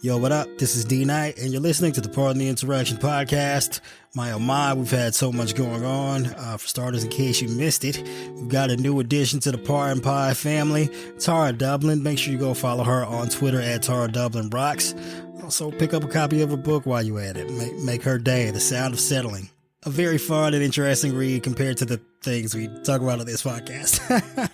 Yo, what up? This is D Knight, and you're listening to the Pardon the Interaction podcast. My oh my, we've had so much going on. For starters, in case you missed it, we've got a new addition to the Pardon Pie family, Tara Dublin. Make sure you go follow her on Twitter at Tara Dublin Rocks. Also, pick up a copy of her book while you're at it. Make her day, The Sound of Settling. A very fun and interesting read compared to the things we talk about on this podcast.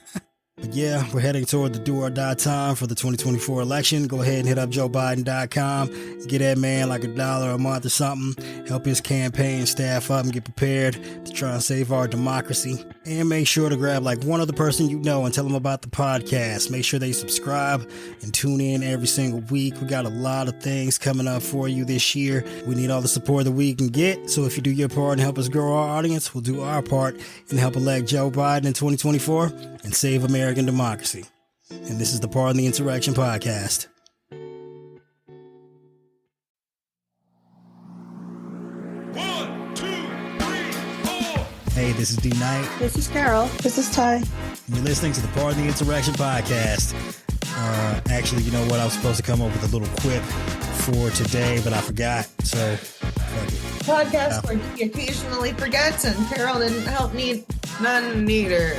But yeah, we're heading toward the do or die time for the 2024 election. Go ahead and hit up JoeBiden.com. Get that man like $1 a month or something. Help his campaign staff up and get prepared to try and save our democracy. And make sure to grab like one other person you know and tell them about the podcast. Make sure they subscribe and tune in every single week. We got a lot of things coming up for you this year. We need all the support that we can get. So if you do your part and help us grow our audience, we'll do our part and help elect Joe Biden in 2024 and save American democracy. And this is the Pardon the Interaction podcast. Hey, this is D Knight. This is Carol. This is Ty. And you're listening to the Pardon the Interaction podcast. Actually, you know what? I was supposed to come up with a little quip for today, but I forgot. So, fuck it. Podcast where he occasionally forgets, and Carol didn't help me. None neither.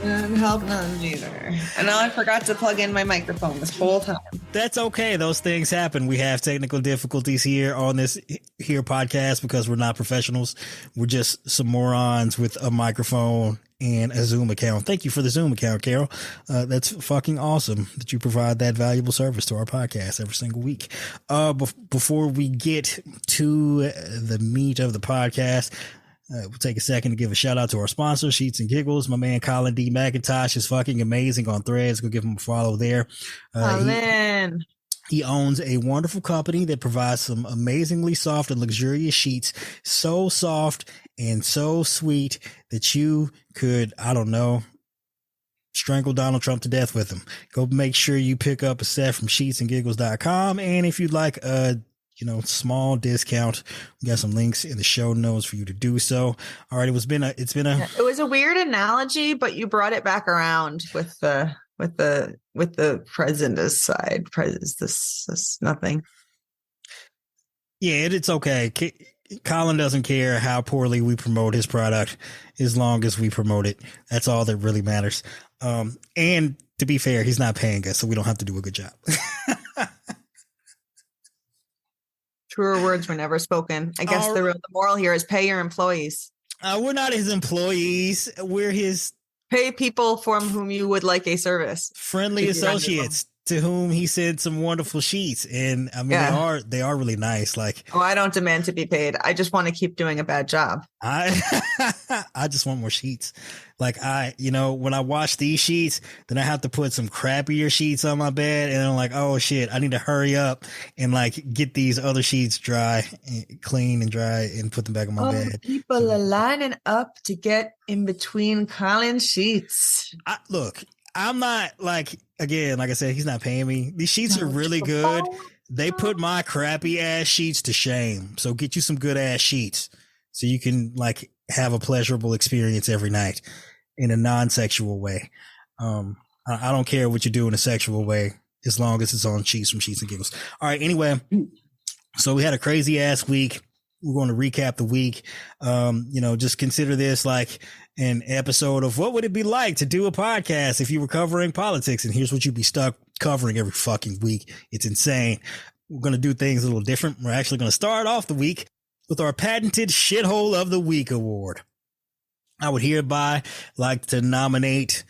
Didn't help none neither. And now I forgot to plug in my microphone this whole time. That's okay. Those things happen. We have technical difficulties here on this here podcast because we're not professionals. We're just some morons with a microphone and a Zoom account. Thank you for the Zoom account, Carol. That's fucking awesome that you provide that valuable service to our podcast every single week. Before we get to the meat of the podcast, we'll take a second to give a shout out to our sponsor, Sheets and Giggles. My man Colin D. McIntosh is fucking amazing on Threads. Go give him a follow there. He owns a wonderful company that provides some amazingly soft and luxurious sheets. So soft and so sweet that you could, I don't know, strangle Donald Trump to death with them. Go make sure you pick up a set from sheetsandgiggles.com. And if you'd like a small discount, we got some links in the show notes for you to do so. All right. It was a weird analogy, but you brought it back around with the president's side. This nothing. Yeah, it's okay. Colin doesn't care how poorly we promote his product as long as we promote it. That's all that really matters. And to be fair, he's not paying us, so we don't have to do a good job. Truer words were never spoken. I guess the moral here is pay your employees. We're not his employees. We're his... Pay people from whom you would like a service. Friendly associates to whom he sent some wonderful sheets. And I mean, they are really nice. Like, I don't demand to be paid. I just want to keep doing a bad job. I just want more sheets. Like when I wash these sheets, then I have to put some crappier sheets on my bed. And I'm like, oh shit, I need to hurry up and like get these other sheets dry, clean and dry and put them back on my bed. People are lining up to get in between Colin's sheets. Look, I'm not like I said, he's not paying me. These sheets are really good. They put my crappy ass sheets to shame. So get you some good ass sheets so you can like have a pleasurable experience every night in a non-sexual way. I don't care what you do in a sexual way as long as it's on sheets from Sheets and Giggles. All right. Anyway, so we had a crazy ass week. We're going to recap the week. Just consider this like an episode of what would it be like to do a podcast if you were covering politics, and here's what you'd be stuck covering every fucking week. It's insane. We're going to do things a little different. We're actually going to start off the week with our patented Shithole of the Week award. I would hereby like to nominate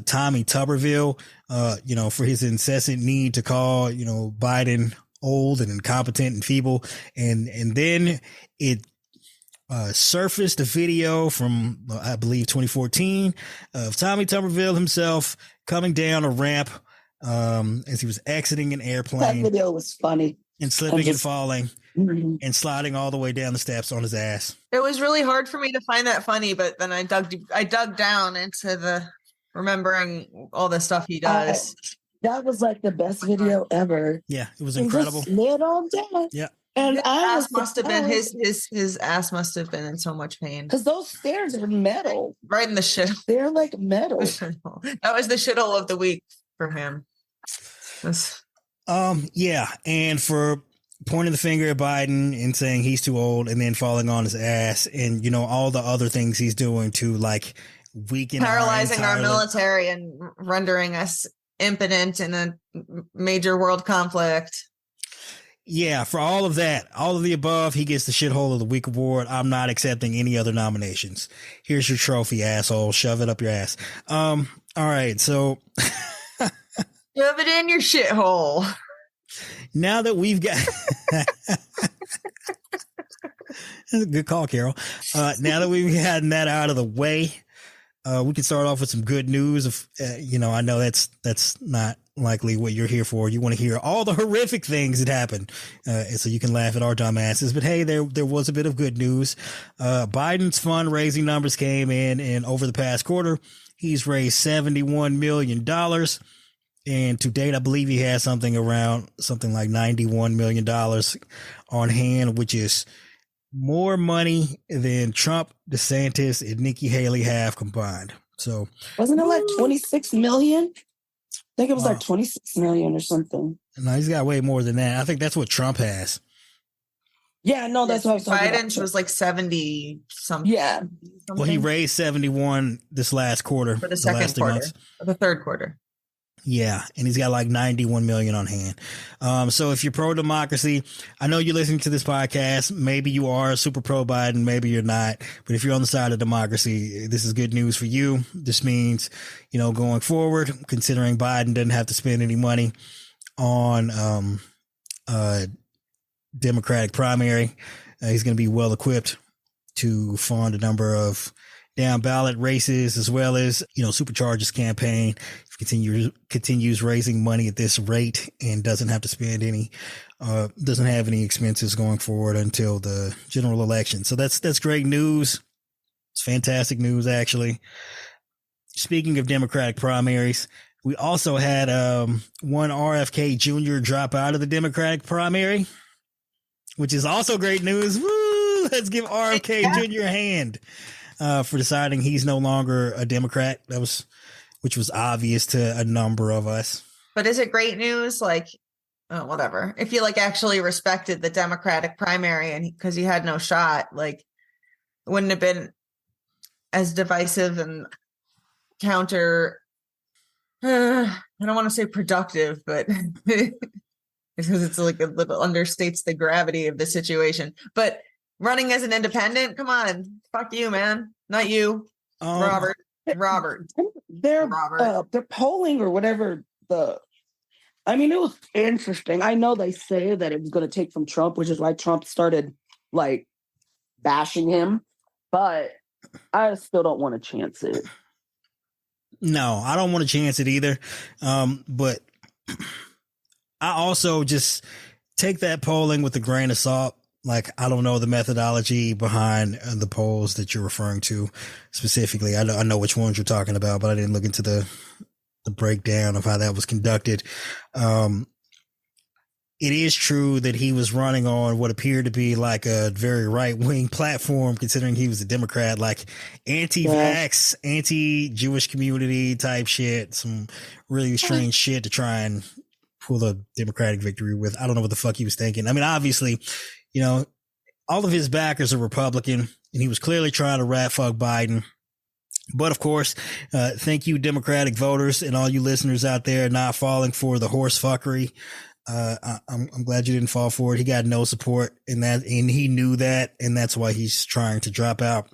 Tommy Tuberville, for his incessant need to call, Biden old and incompetent and feeble. And then it surfaced a video from, I believe, 2014 of Tommy Tuberville himself coming down a ramp as he was exiting an airplane. That video was funny. And slipping and falling and sliding all the way down the steps on his ass. It was really hard for me to find that funny, but then I dug down into the remembering all the stuff he does. That was like the best video ever. Yeah, it was incredible. Slid on down. Yeah. And his ass must have been his ass must have been in so much pain. Because those stairs are metal. Right in the shit. They're like metal. That was the shithole of the week for him. Yeah, and for pointing the finger at Biden and saying he's too old, and then falling on his ass, and all the other things he's doing to like weaken, paralyzing our military and rendering us impotent in a major world conflict. Yeah, for all of that, all of the above, he gets the shithole of the week award. I'm not accepting any other nominations. Here's your trophy, asshole. Shove it up your ass. All right, so shove it in your shithole. Now that we've got that's a good call, Carol. Now that we've gotten that out of the way, we can start off with some good news. Of I know that's not likely what you're here for. You want to hear all the horrific things that happened, so you can laugh at our dumbasses. But hey, there was a bit of good news. Biden's fundraising numbers came in, and over the past quarter, he's raised $71 million. And to date, I believe he has something like $91 million on hand, which is more money than Trump, DeSantis, and Nikki Haley have combined. So wasn't it like 26 million? I think it was like 26 million or something. No, he's got way more than that. I think that's what Trump has. Yeah, no, that's what I was talking about. Biden's was like 70 something. Yeah. Well, he raised 71 this last quarter. For the second quarter. Or the third quarter. Yeah, and he's got like 91 million on hand. So if you're pro-democracy, I know you're listening to this podcast. Maybe you are super pro-Biden, maybe you're not. But if you're on the side of democracy, this is good news for you. This means, going forward, considering Biden doesn't have to spend any money on Democratic primary, he's going to be well equipped to fund a number of down-ballot races, as well as, supercharge his campaign. Continues raising money at this rate and doesn't have to spend doesn't have any expenses going forward until the general election. So that's great news. It's fantastic news, actually. Speaking of Democratic primaries, we also had one RFK Junior drop out of the Democratic primary, which is also great news. Woo! Let's give RFK Junior a hand for deciding he's no longer a Democrat. Which was obvious to a number of us. But is it great news? Like, oh, whatever. If you actually respected the Democratic primary and because he had no shot, it wouldn't have been as divisive and counter. I don't want to say productive, but because it's a little understates the gravity of the situation. But running as an independent, come on, fuck you, man, not you, Robert. They're polling or whatever. It was interesting. I know they say that it was going to take from Trump, which is why Trump started bashing him, but I still don't want to chance it. No, I don't want to chance it either. But I also just take that polling with a grain of salt. I don't know the methodology behind the polls that you're referring to specifically. I know which ones you're talking about, but I didn't look into the breakdown of how that was conducted. It is true that he was running on what appeared to be a very right-wing platform, considering he was a Democrat, anti-vax, anti-Jewish community type shit, some really strange shit to try and pull a Democratic victory with. I don't know what the fuck he was thinking. I mean, obviously, all of his backers are Republican, and he was clearly trying to rat fuck Biden. But of course, thank you, Democratic voters, and all you listeners out there not falling for the horse fuckery. I'm glad you didn't fall for it. He got no support in that, and he knew that, and that's why he's trying to drop out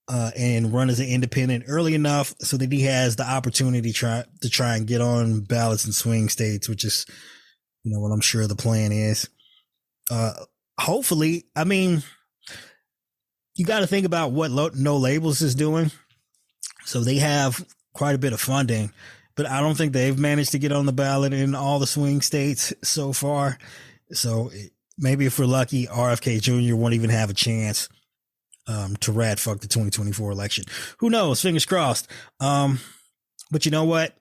and run as an independent early enough so that he has the opportunity to try and get on ballots in swing states, which is, what I'm sure the plan is. Hopefully, I mean, you got to think about what No Labels is doing. So they have quite a bit of funding, but I don't think they've managed to get on the ballot in all the swing states so far. So maybe if we're lucky, RFK Jr. won't even have a chance to rat fuck the 2024 election. Who knows? Fingers crossed. But you know what?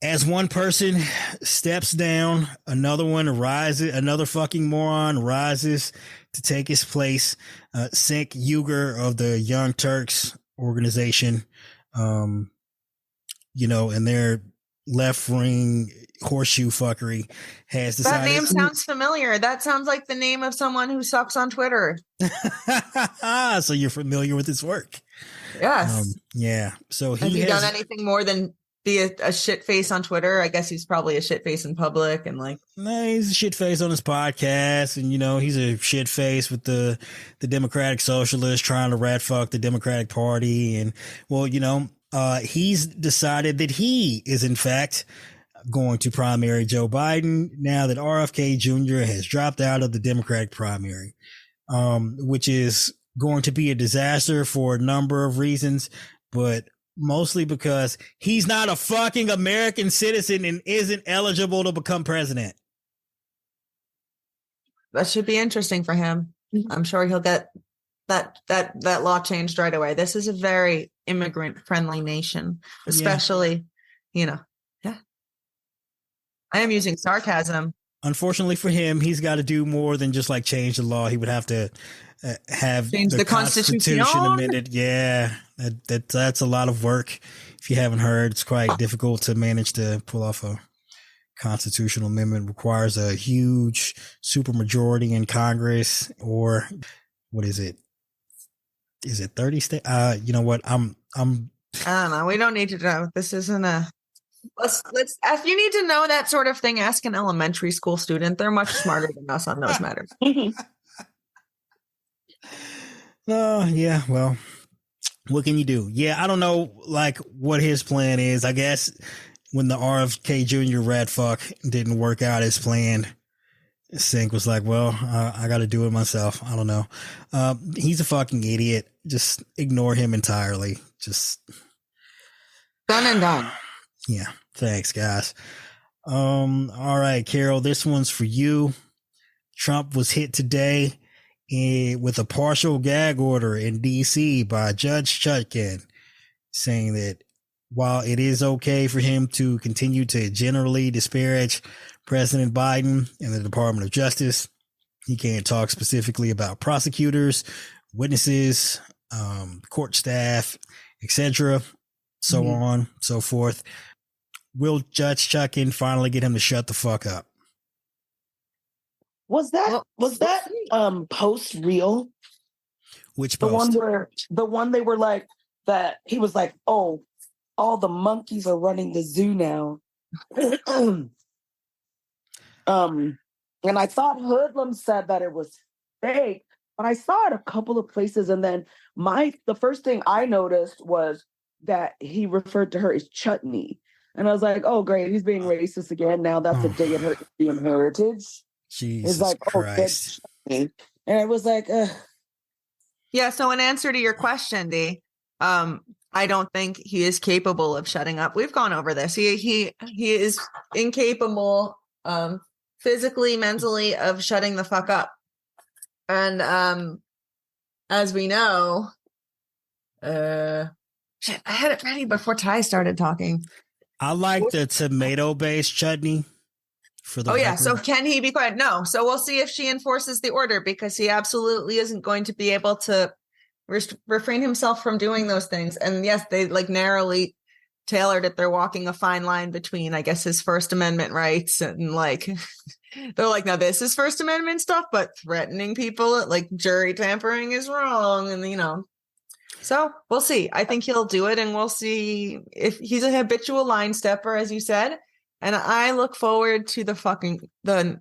As one person steps down, another one rises, another fucking moron rises to take his place. Cenk Uygur of the Young Turks organization, and they're left-wing horseshoe fuckery has decided. That name sounds familiar. That sounds like the name of someone who sucks on Twitter. So you're familiar with his work. Yes. Yeah. So has he done anything more than be a shit face on Twitter? I guess he's probably a shit face in public and like. No, he's a shit face on his podcast, and he's a shit face with the Democratic Socialists trying to rat fuck the Democratic Party, and he's decided that he is in fact going to primary Joe Biden now that RFK Junior has dropped out of the Democratic primary, which is going to be a disaster for a number of reasons, but mostly because he's not a fucking American citizen and isn't eligible to become president. That should be interesting for him. I'm sure he'll get that law changed right away. This is a very immigrant friendly nation, especially, Yeah. I am using sarcasm. Unfortunately for him, he's got to do more than just like change the law. He would have to have change the Constitution amended. Yeah, that's a lot of work. If you haven't heard, it's quite difficult to manage to pull off a constitutional amendment. It requires a huge supermajority in Congress, or what is it? Is it 30 states? You know what? I don't know. We don't need to know. This isn't a. Let's. If you need to know that sort of thing, ask an elementary school student. They're much smarter than us on those matters. Oh, yeah. Well, what can you do? Yeah, I don't know, like, what his plan is. I guess when the RFK Junior rat fuck didn't work out as planned, Sink was like, well, I got to do it myself. I don't know. He's a fucking idiot. Just ignore him entirely. Just done and done. Yeah. Thanks, guys. All right, Carol, this one's for you. Trump was hit today with a partial gag order in D.C. by Judge Chutkan, saying that while it is okay for him to continue to generally disparage President Biden and the Department of Justice, he can't talk specifically about prosecutors, witnesses, court staff, etc., so on, so forth. Will Judge Chutkan finally get him to shut the fuck up? Was that post real? Which post? The one they were like that he was like, oh, all the monkeys are running the zoo now. And I thought Hoodlum said that it was fake, but I saw it a couple of places, and then the first thing I noticed was that he referred to her as chutney. And I was like, oh, great, he's being racist again. Now that's a dig at her Indian heritage. Jesus like, Christ. And I was like, yeah, so in answer to your question, D, I don't think he is capable of shutting up. We've gone over this. He is incapable physically, mentally of shutting the fuck up. And as we know, shit, I had it ready before Ty started talking. I like the tomato-based chutney. For the record. Yeah. So can he be quiet? No. So we'll see if she enforces the order, because he absolutely isn't going to be able to refrain himself from doing those things. And yes, they like narrowly tailored it. They're walking a fine line between, I guess, his First Amendment rights and like, they're like, now this is First Amendment stuff, but threatening people like jury tampering is wrong. And, so we'll see. I think he'll do it, and we'll see if he's a habitual line stepper, as you said. And I look forward to fuck around,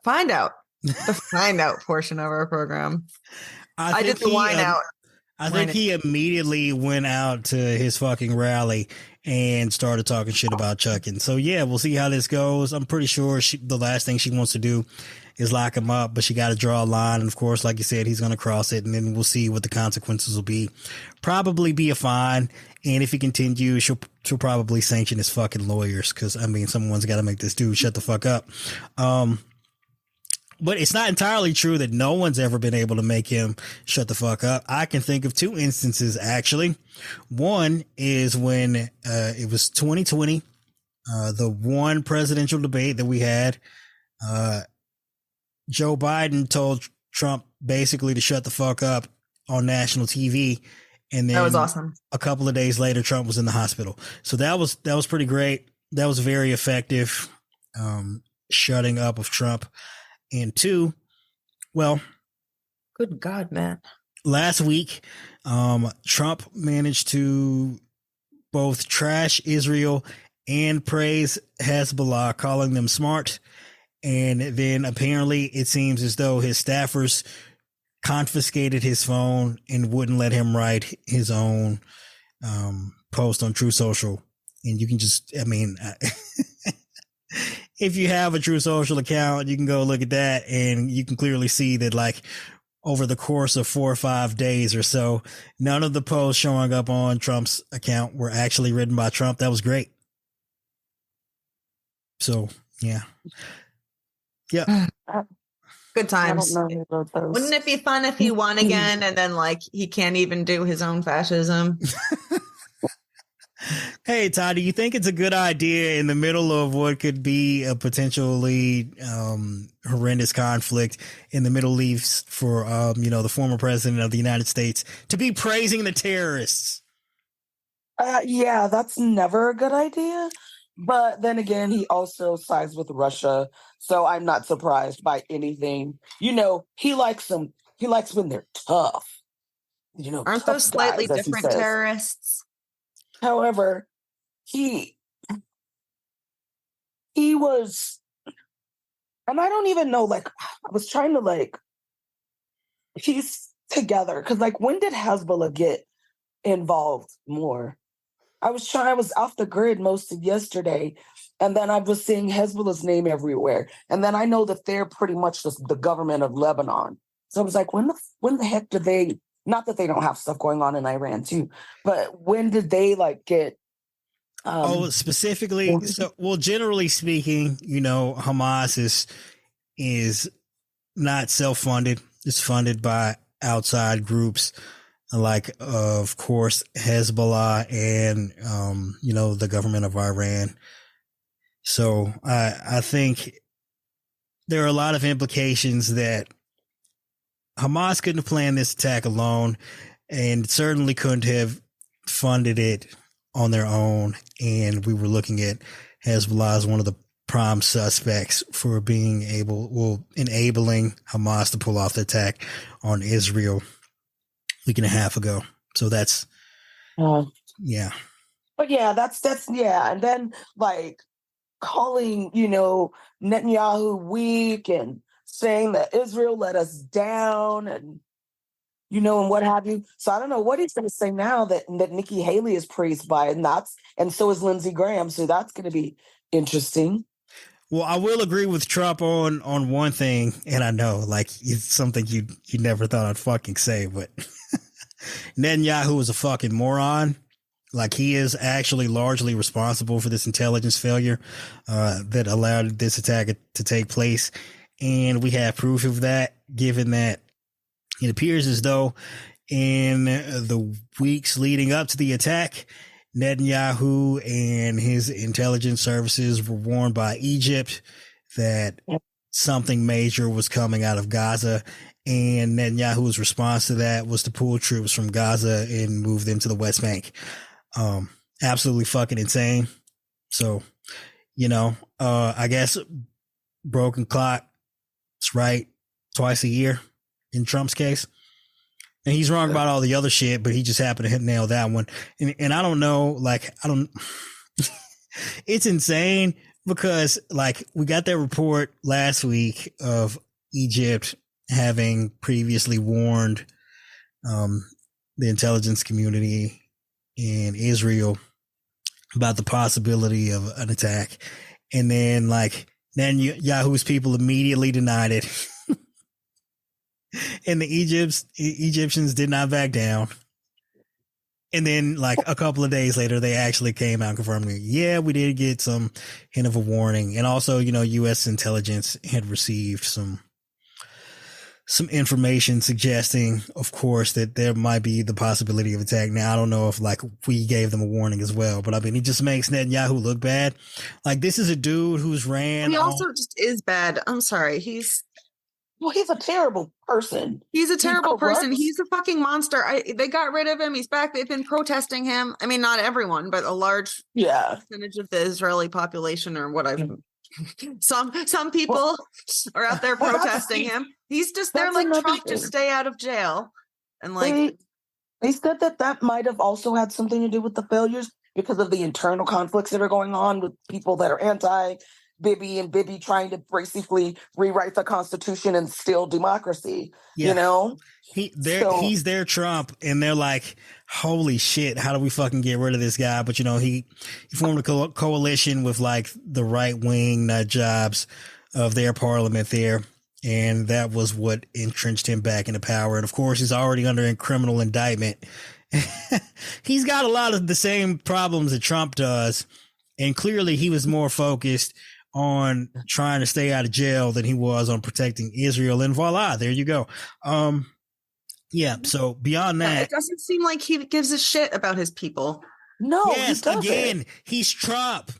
find out the find out portion of our program. I did the wine out. I think he immediately went out to his fucking rally and started talking shit about Chutkan. So yeah, we'll see how this goes. I'm pretty sure the last thing she wants to do is lock him up, but she got to draw a line. And of course, like you said, he's going to cross it, and then we'll see what the consequences will be. Probably be a fine. And if he continues, she'll probably sanction his fucking lawyers. Cause I mean, someone's got to make this dude shut the fuck up. But it's not entirely true that no one's ever been able to make him shut the fuck up. I can think of two instances, actually. One is when it was 2020, the one presidential debate that we had. Joe Biden told Trump basically to shut the fuck up on national TV. And then that was awesome. A couple of days later, Trump was in the hospital. So that was pretty great. That was very effective, shutting up of Trump. And two, well, good God, man. Last week, Trump managed to both trash Israel and praise Hezbollah, calling them smart. And then apparently it seems as though his staffers confiscated his phone and wouldn't let him write his own post on True Social. And you can just, I mean, if you have a True Social account, you can go look at that and you can clearly see that, like, over the course of 4 or 5 days or so, none of the posts showing up on Trump's account were actually written by Trump. That was great. So, yeah. Yeah. Good times. Wouldn't it be fun if he won again and then, like, he can't even do his own fascism? Hey, Todd, do you think it's a good idea in the middle of what could be a potentially horrendous conflict in the Middle East for, the former president of the United States to be praising the terrorists? Yeah, that's never a good idea. But then again, he also sides with Russia. So I'm not surprised by anything. You know, he likes them. He likes when they're tough. You know, aren't those slightly different terrorists? However, he was, and I don't even know, like, I was trying to, like, piece together. Because, like, when did Hezbollah get involved more? I was off the grid most of yesterday, and then I was seeing Hezbollah's name everywhere. And then I know that they're pretty much the government of Lebanon. So I was like, when the heck did they, not that they don't have stuff going on in Iran too, but when did they, like, get specifically? So, well, generally speaking, you know, Hamas is not self-funded. It's funded by outside groups, like, of course, Hezbollah and, the government of Iran. So I think there are a lot of implications that Hamas couldn't have planned this attack alone and certainly couldn't have funded it on their own. And we were looking at Hezbollah as one of the prime suspects for enabling Hamas to pull off the attack on Israel a week and a half ago. So that's, yeah. But yeah, that's, yeah. And then, like, calling, Netanyahu weak and saying that Israel let us down and, and what have you. So I don't know what he's going to say now that Nikki Haley is praised by, and so is Lindsey Graham. So that's going to be interesting. Well, I will agree with Trump on one thing, and I know, like, it's something you never thought I'd fucking say, but Netanyahu is a fucking moron. Like, he is actually largely responsible for this intelligence failure that allowed this attack to take place. And we have proof of that, given that it appears as though in the weeks leading up to the attack, Netanyahu and his intelligence services were warned by Egypt that something major was coming out of Gaza. And Netanyahu's response to that was to pull troops from Gaza and move them to the West Bank. Absolutely fucking insane. So, I guess broken clock is right twice a year in Trump's case. And he's wrong about all the other shit, but he just happened to nail that one. And I don't know, like, it's insane because, like, we got that report last week of Egypt having previously warned the intelligence community in Israel about the possibility of an attack. And then, like, Netanyahu's people immediately denied it. And the Egyptians did not back down. And then, like, a couple of days later, they actually came out confirming, yeah, we did get some hint of a warning. And also, U.S. intelligence had received some information suggesting, of course, that there might be the possibility of attack. Now, I don't know if, like, we gave them a warning as well, but I mean, it just makes Netanyahu look bad. Like, this is a dude who's ran. He also just is bad. I'm sorry. He's Well, he's a terrible person. He's a terrible person. He's a fucking monster. They got rid of him. He's back. They've been protesting him. I mean, not everyone, but a large percentage of the Israeli population, or what I've some people are out there protesting him. He's just they're like trying to stay out of jail, and like they said that might have also had something to do with the failures because of the internal conflicts that are going on with people that are anti-Bibi and Bibi trying to basically rewrite the Constitution and steal democracy. You know, he's their Trump, and they're like, holy shit, how do we fucking get rid of this guy? But he formed a coalition with like the right wing nut jobs of their parliament there, and that was what entrenched him back into power. And of course, he's already under a criminal indictment. He's got a lot of the same problems that Trump does, and clearly he was more focused on trying to stay out of jail than he was on protecting Israel. And voila, there you go. So beyond that, it doesn't seem like he gives a shit about his people. No, yes, he doesn't. Again, he's Trump.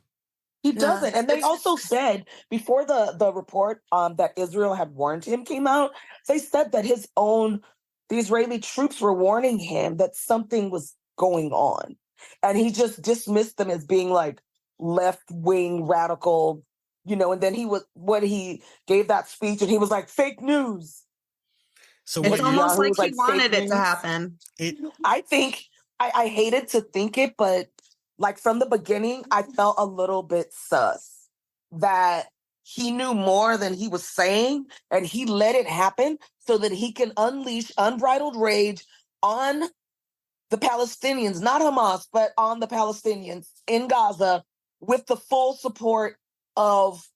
He doesn't. And they also said before the report that Israel had warned him came out, they said that the Israeli troops were warning him that something was going on. And he just dismissed them as being like left-wing radical, and then he gave that speech and he was like, fake news. So it's almost like he wanted it to happen. I think I hated to think it, but like from the beginning, I felt a little bit sus that he knew more than he was saying, and he let it happen so that he can unleash unbridled rage on the Palestinians, not Hamas, but on the Palestinians in Gaza with the full support of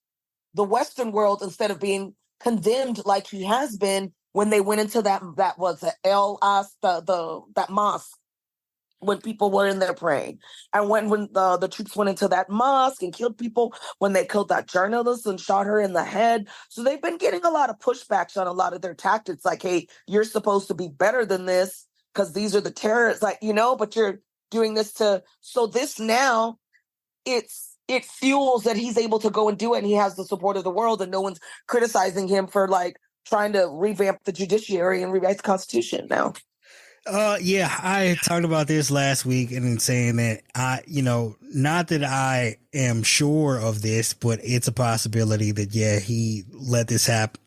the Western world instead of being condemned like he has been when they went into that was that mosque when people were in there praying. And when the troops went into that mosque and killed people, when they killed that journalist and shot her in the head. So they've been getting a lot of pushbacks on a lot of their tactics. Like, hey, you're supposed to be better than this because these are the terrorists, but you're doing this so this now it fuels that he's able to go and do it. And he has the support of the world and no one's criticizing him for like trying to revamp the judiciary and rewrite the Constitution now. I talked about this last week and in saying that not that I am sure of this, but it's a possibility that, he let this happen.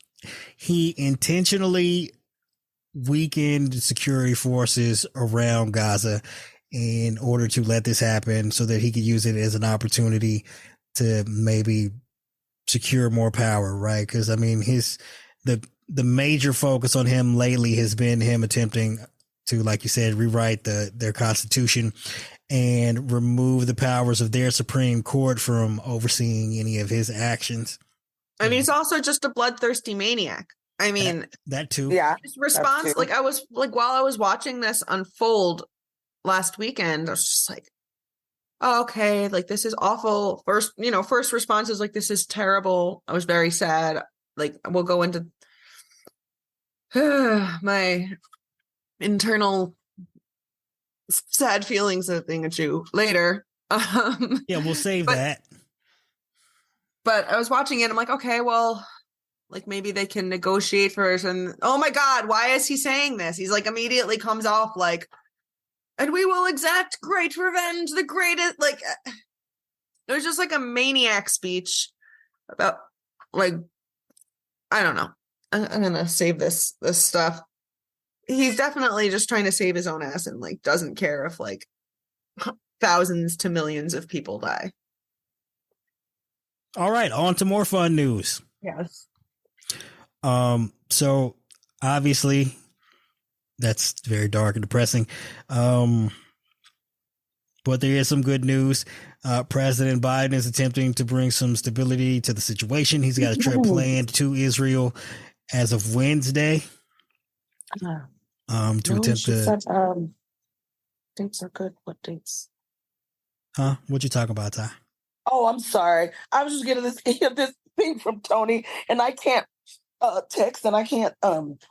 He intentionally weakened security forces around Gaza in order to let this happen so that he could use it as an opportunity to maybe secure more power. Right. Cause I mean, the major focus on him lately has been him attempting to, like you said, rewrite their constitution and remove the powers of their Supreme Court from overseeing any of his actions. And he's also just a bloodthirsty maniac. I mean, that too. Yeah. His response, while I was watching this unfold last weekend, I was just like, oh, okay, like this is awful. First response is like, this is terrible. I was very sad. Like, we'll go into my internal sad feelings of being a Jew later. We'll save that. But I was watching it. I'm like, okay, well, like maybe they can negotiate first. And oh my God, why is he saying this? He's like immediately comes off like, and we will exact great revenge, the greatest. Like, it was just like a maniac speech about like, I don't know. I'm gonna save this stuff. He's definitely just trying to save his own ass and like doesn't care if like thousands to millions of people die. All right, on to more fun news. Yes. So obviously that's very dark and depressing. But there is some good news. President Biden is attempting to bring some stability to the situation. He's got a trip planned to Israel as of Wednesday. Attempt to said, dates are good. What dates? Huh? What you talking about, Ty? Oh, I'm sorry. I was just getting this thing from Tony, and I can't text, and I can't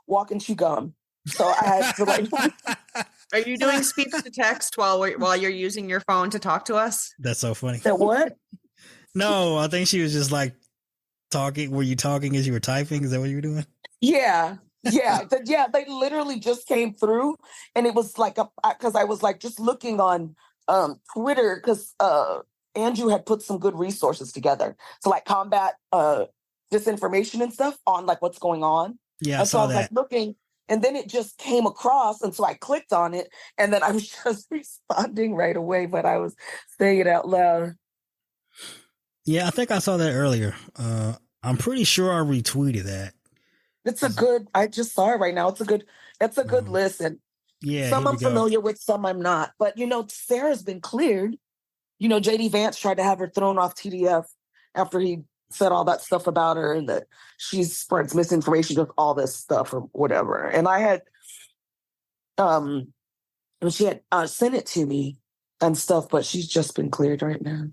walk and chew gum. So I had to like. Are you doing speech to text while you're using your phone to talk to us? That's so funny. That what? No, I think she was just like talking. Were you talking as you were typing? Is that what you were doing? Yeah. They literally just came through, and it was like because I was like just looking on Twitter because Andrew had put some good resources together to like combat disinformation and stuff on like what's going on. Yeah, and so I was like looking, and then it just came across, and so I clicked on it, and then I was just responding right away, but I was saying it out loud. Yeah, I think I saw that earlier. I'm pretty sure I retweeted that. It's a good. I just saw it right now. It's a good list, and some I'm familiar with, some I'm not. But Sarah's been cleared. JD Vance tried to have her thrown off TDF after he said all that stuff about her and that she spreads misinformation with all this stuff or whatever. And I had, and she had sent it to me and stuff, but she's just been cleared right now.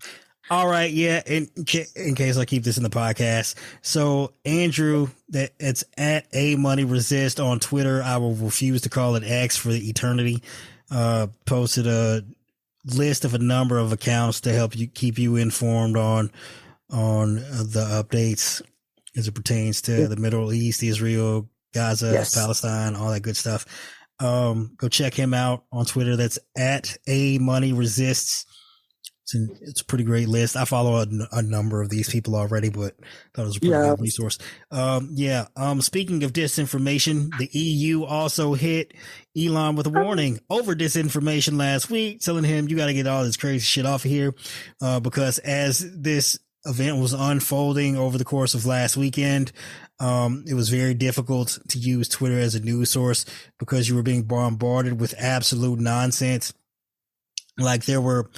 All right, yeah. In case I keep this in the podcast, so Andrew, it's at @AMoneyResist on Twitter. I will refuse to call it X for eternity. Posted a list of a number of accounts to help you keep you informed on the updates as it pertains to the Middle East, Israel, Gaza, Palestine, all that good stuff. Go check him out on Twitter. That's at @AMoneyResists. It's a pretty great list. I follow a number of these people already, but thought it was a pretty good resource. Speaking of disinformation, the EU also hit Elon with a warning over disinformation last week, telling him you got to get all this crazy shit off of here, because as this event was unfolding over the course of last weekend, it was very difficult to use Twitter as a news source because you were being bombarded with absolute nonsense. Like there were,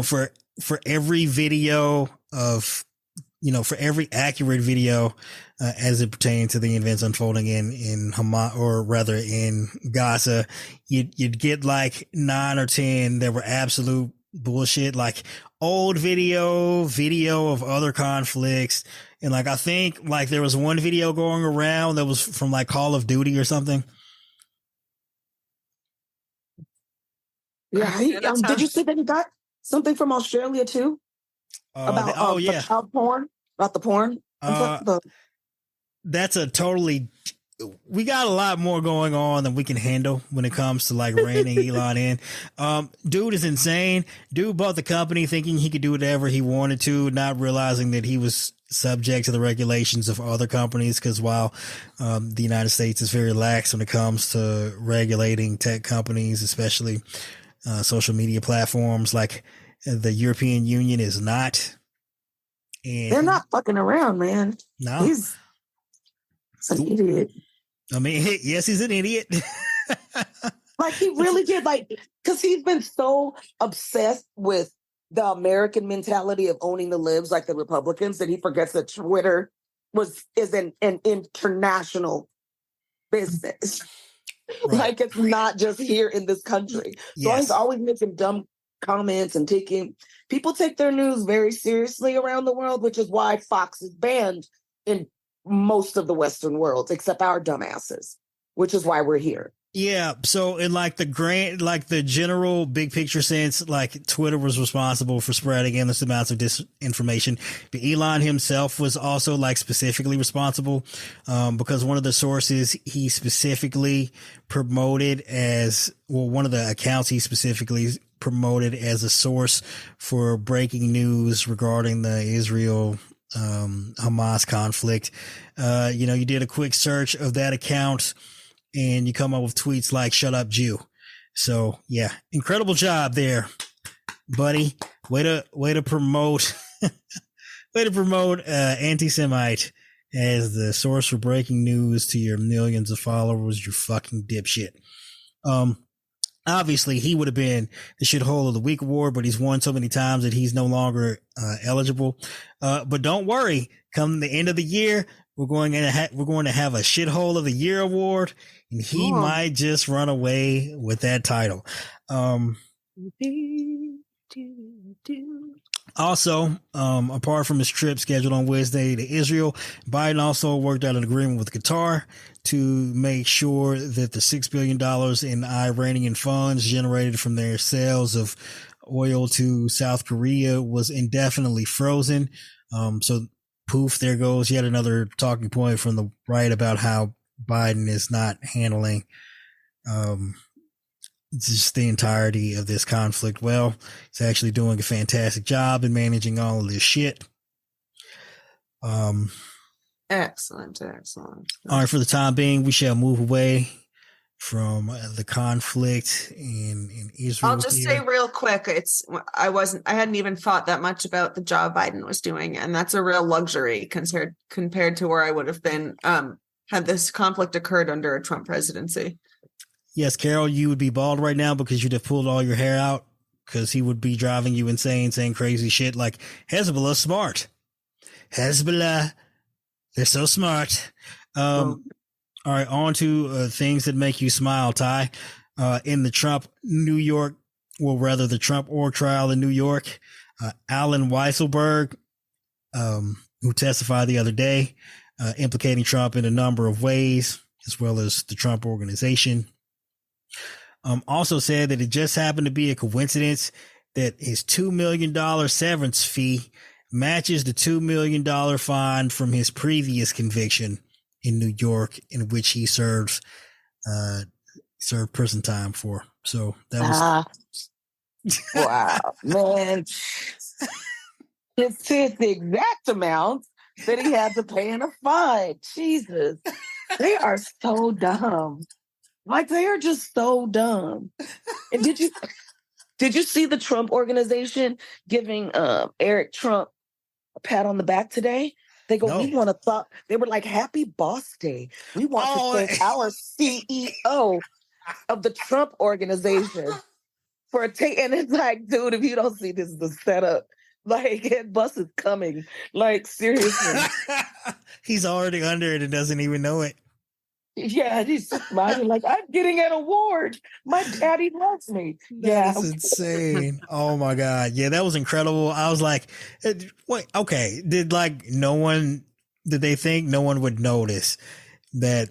for every video of, for every accurate video as it pertained to the events unfolding in Hamas, or rather in Gaza, you'd get like 9 or 10 that were absolute bullshit, like old video of other conflicts. And like, I think like there was one video going around that was from like Call of Duty or something. Yeah. Did you say that he got something from Australia too? About the child porn? About the porn? That's we got a lot more going on than we can handle when it comes to like reining Elon in. Dude is insane. Dude bought the company thinking he could do whatever he wanted to, not realizing that he was subject to the regulations of other companies. Because while the United States is very lax when it comes to regulating tech companies, especially social media platforms, like the European Union is not. And they're not fucking around, man. No. He's an idiot. I mean, yes, he's an idiot. Like he really did, like, because he's been so obsessed with the American mentality of owning the libs like the Republicans that he forgets that Twitter is an international business. Right. Like it's not just here in this country. So he's always making dumb comments and people take their news very seriously around the world, which is why Fox is banned in most of the Western world, except our dumbasses, which is why we're here. Yeah. So in like the general big picture sense, like Twitter was responsible for spreading endless amounts of disinformation. But Elon himself was also like specifically responsible, because one of the sources he specifically promoted one of the accounts he specifically promoted as a source for breaking news regarding the Israel Hamas conflict. You did a quick search of that account and you come up with tweets like "Shut up, Jew." So yeah, incredible job there, buddy. Way to promote anti-Semite as the source for breaking news to your millions of followers, you fucking dipshit. Obviously he would have been the shithole of the week award, but he's won so many times that he's no longer eligible. But don't worry, come the end of the year, we're going to have a shithole of the year award, and he might just run away with that title. Also, apart from his trip scheduled on Wednesday to Israel, Biden also worked out an agreement with Qatar to make sure that the $6 billion in Iranian funds generated from their sales of oil to South Korea was indefinitely frozen. So poof, there goes yet another talking point from the right about how Biden is not handling just the entirety of this conflict well. He's actually doing a fantastic job in managing all of this shit. Excellent. All right, for the time being, we shall move away from the conflict in Israel. I'll just say real quick, I hadn't even thought that much about the job Biden was doing, and that's a real luxury compared to where I would have been had this conflict occurred under a Trump presidency. Yes, Carol, you would be bald right now because you'd have pulled all your hair out, because he would be driving you insane, saying crazy shit like Hezbollah's smart. Hezbollah, they're so smart. All right, on to things that make you smile, Ty. In the Trump org trial in New York, Alan Weisselberg, who testified the other day, implicating Trump in a number of ways, as well as the Trump organization, also said that it just happened to be a coincidence that his $2 million severance fee matches the $2 million fine from his previous conviction in New York, in which he served prison time for. So that was wow, man. It's the exact amount that he had to pay in a fine. Jesus, they are so dumb. Like, they are just so dumb. And did you see the Trump organization giving Eric Trump a pat on the back today? They go, we want to they were like, happy boss day. We want to thank our CEO of the Trump organization for and it's like, dude, if you don't see this is the setup, like, that bus is coming. Like, seriously. He's already under it and doesn't even know it. Yeah, he's smiling like, I'm getting an award. My daddy loves me. That's insane. Oh my God. Yeah, that was incredible. I was like, wait, okay. Did they think no one would notice that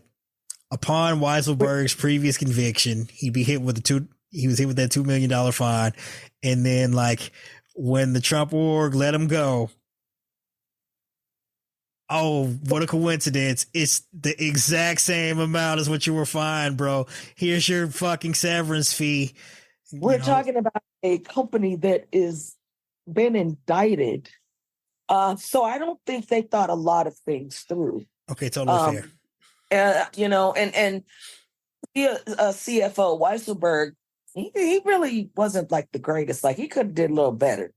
upon Weisselberg's previous conviction, he was hit with that $2 million fine. And then, like, when the Trump org let him go, oh, what a coincidence. It's the exact same amount as what you were fined, bro. Here's your fucking severance fee. We're talking about a company that is been indicted. So I don't think they thought a lot of things through. Okay, totally fair. And the CFO, Weisselberg, he really wasn't like the greatest. Like, he could have did a little better.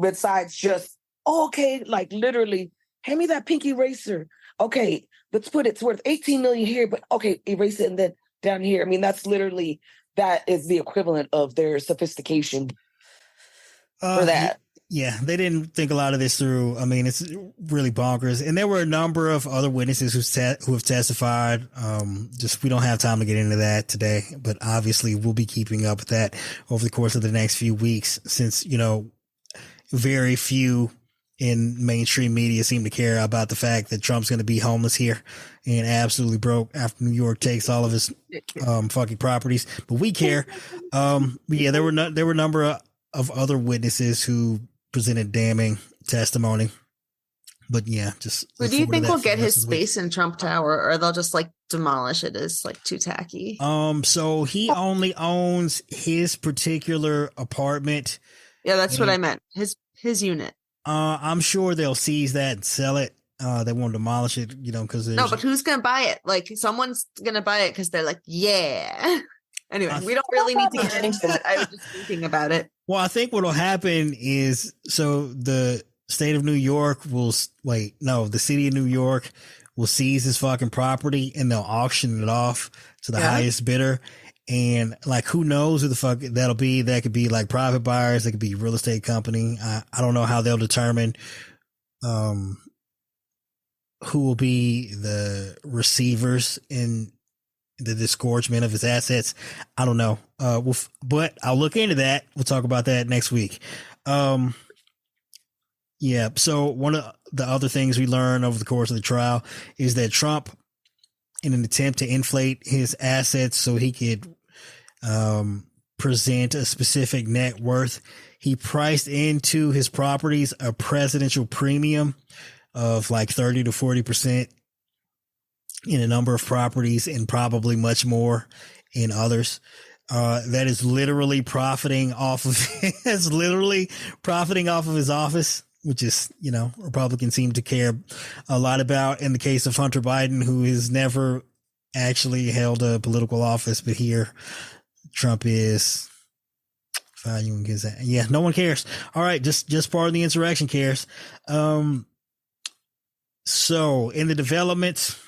Besides just, like, literally, hand me that pink eraser. Okay, let's put it's worth 18 million here, but okay, erase it and then down here. I mean, that is the equivalent of their sophistication for that. Yeah, they didn't think a lot of this through. I mean, it's really bonkers. And there were a number of other witnesses who have testified. We don't have time to get into that today, but obviously we'll be keeping up with that over the course of the next few weeks, since, very few in mainstream media seem to care about the fact that Trump's going to be homeless here and absolutely broke after New York takes all of his fucking properties. But we care. There were a number of other witnesses who presented damning testimony. But yeah, just. But do you think we'll get his space in Trump Tower, or they'll just like demolish it as like too tacky? So he only owns his particular apartment. Yeah, that's what I meant. His unit. I'm sure they'll seize that and sell it. They won't demolish it, because no, but who's gonna buy it? Like, someone's gonna buy it because they're like, yeah. Anyway, we don't really need to get into that. I was just thinking about it. Well, I think what'll happen is, so the state of New York the city of New York will seize his fucking property and they'll auction it off to the highest bidder. And like, who knows who the fuck that'll be? That could be like private buyers. That could be a real estate company. I don't know how they'll determine, who will be the receivers in the disgorgement of his assets. I don't know. But I'll look into that. We'll talk about that next week. Yeah. So one of the other things we learned over the course of the trial is that Trump, in an attempt to inflate his assets so he could present a specific net worth, he priced into his properties a presidential premium of like 30 to 40%. in a number of properties and probably much more in others. That is literally profiting off of his office, which is, Republicans seem to care a lot about. In the case of Hunter Biden, who has never actually held a political office, but here Trump is. Yeah, no one cares. All right, just part of the insurrection cares. So in the developments.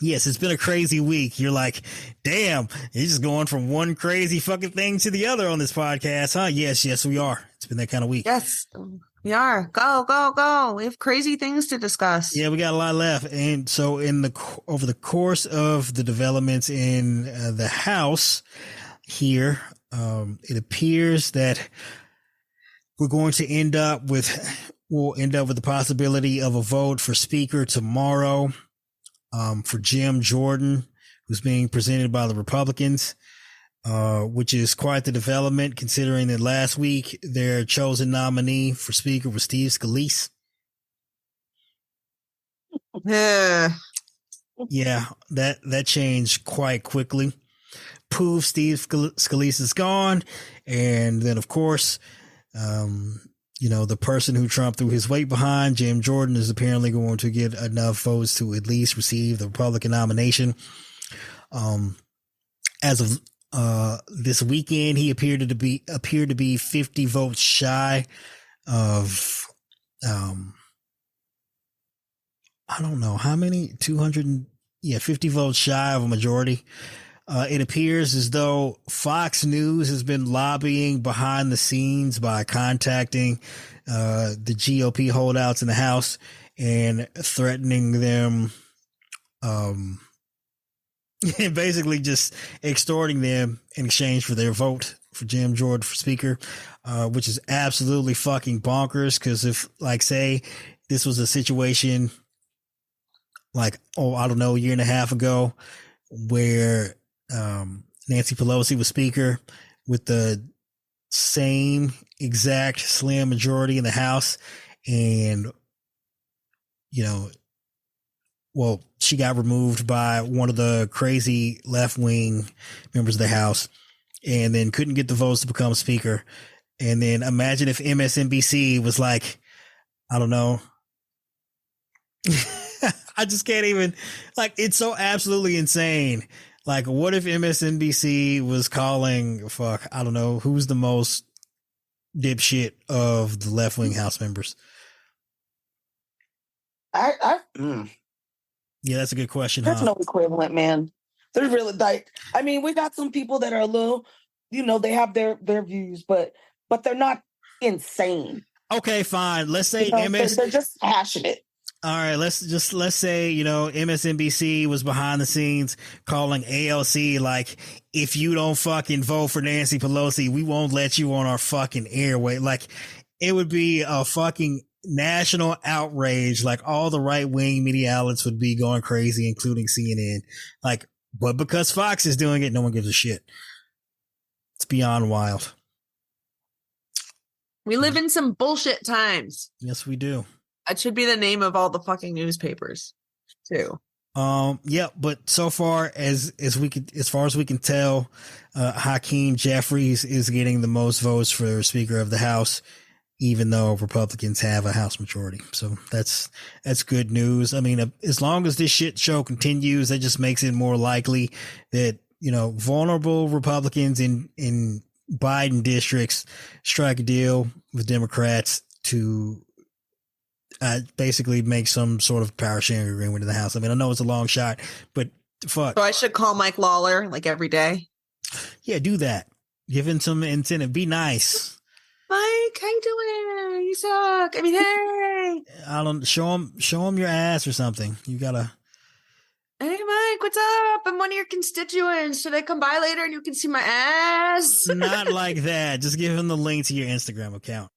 Yes, it's been a crazy week. You're like, damn, you're just going from one crazy fucking thing to the other on this podcast, huh? Yes, we are. It's been that kind of week. Yes, we are. Go. We have crazy things to discuss. Yeah, we got a lot left. And so over the course of the developments in the House here, it appears that we'll end up with the possibility of a vote for Speaker tomorrow. For Jim Jordan, who's being presented by the Republicans, which is quite the development considering that last week their chosen nominee for Speaker was Steve Scalise. Yeah, that changed quite quickly. Poof, Steve Scalise is gone. And then, of course, the person who Trump threw his weight behind, Jim Jordan, is apparently going to get enough votes to at least receive the Republican nomination. As of this weekend, he appeared to be 50 votes shy of I don't know how many, 50 votes shy of a majority. It appears as though Fox News has been lobbying behind the scenes by contacting the GOP holdouts in the House and threatening them, and basically just extorting them in exchange for their vote for Jim Jordan for Speaker, which is absolutely fucking bonkers. Because if, say, this was a situation a year and a half ago where Nancy Pelosi was Speaker with the same exact slim majority in the House, and she got removed by one of the crazy left-wing members of the House and then couldn't get the votes to become Speaker. And then imagine if MSNBC was like, I don't know. I just can't even, it's so absolutely insane. What if MSNBC was calling, I don't know, who's the most dipshit of the left-wing House members? Yeah, that's a good question. There's no equivalent, man. There's really we got some people that are a little, they have their views, but they're not insane. Okay, fine. Let's say they're just passionate. All right, let's say, MSNBC was behind the scenes calling ALC if you don't fucking vote for Nancy Pelosi, we won't let you on our fucking airway. It would be a fucking national outrage. All the right-wing media outlets would be going crazy, including CNN. But because Fox is doing it, no one gives a shit. It's beyond wild. We live in some bullshit times. Yes, we do. That should be the name of all the fucking newspapers, too. Yeah, but so far as we can tell, Hakeem Jeffries is getting the most votes for Speaker of the House, even though Republicans have a House majority. So that's good news. I mean, as long as this shit show continues, that just makes it more likely that, vulnerable Republicans in Biden districts strike a deal with Democrats to basically make some sort of power sharing agreement in the House. I mean, I know it's a long shot, but fuck. So I should call Mike Lawler every day? Yeah, do that. Give him some incentive. Be nice. Mike, how you doing? You suck. I mean, hey. I don't show him your ass or something. You gotta. Hey, Mike, what's up? I'm one of your constituents. Should I come by later and you can see my ass? Not like that. Just give him the link to your Instagram account.